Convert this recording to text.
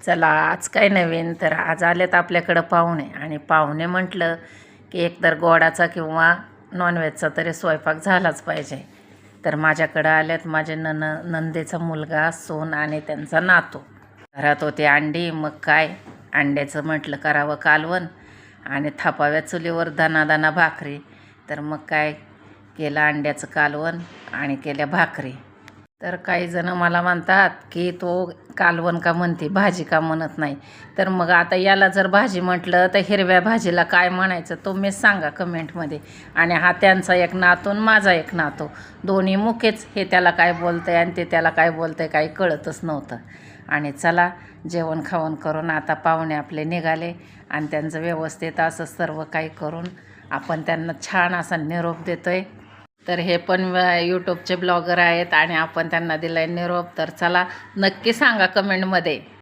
चला आज काय नवीन तर आज आलेत आपल्याकडं पाहुणे आणि पाहुणे म्हटलं की एकतर गोडाचा किंवा नॉनव्हेजचा तरी स्वयंपाक झालाच पाहिजे. तर माझ्याकडं आल्यात माझे नंदेचा मुलगा सून आणि त्यांचा नातू. घरात होते अंडी, मग काय अंड्याचं म्हटलं करावं कालवण आणि थापाव्या चुलीवर दाना भाकरी. तर मग काय केलं अंड्याचं कालवण आणि केल्या भाकरी. तर काही जण मला म्हणतात की तो कालवण का म्हणते, भाजी का म्हणत नाही. तर मग आता याला जर भाजी म्हटलं तर हिरव्या भाजीला काय म्हणायचं तुम्हीच सांगा कमेंटमध्ये. आणि हा त्यांचा एक नातू आणि माझा एक नातू, दोन्ही मुखेच. हे त्याला काय बोलतंय आणि ते त्याला काय बोलतंय काही कळतच नव्हतं. आणि चला जेवण खावण करून आता पाहुणे आपले निघाले आणि त्यांचं व्यवस्थित असं सर्व काही करून आपण त्यांना छान असा निरोप देतोय. तर हे पण यूट्यूबचे ब्लॉगर आहेत आणि आपण त्यांना दिला आहे निरोप. तर चला नक्की सांगा कमेंटमध्ये.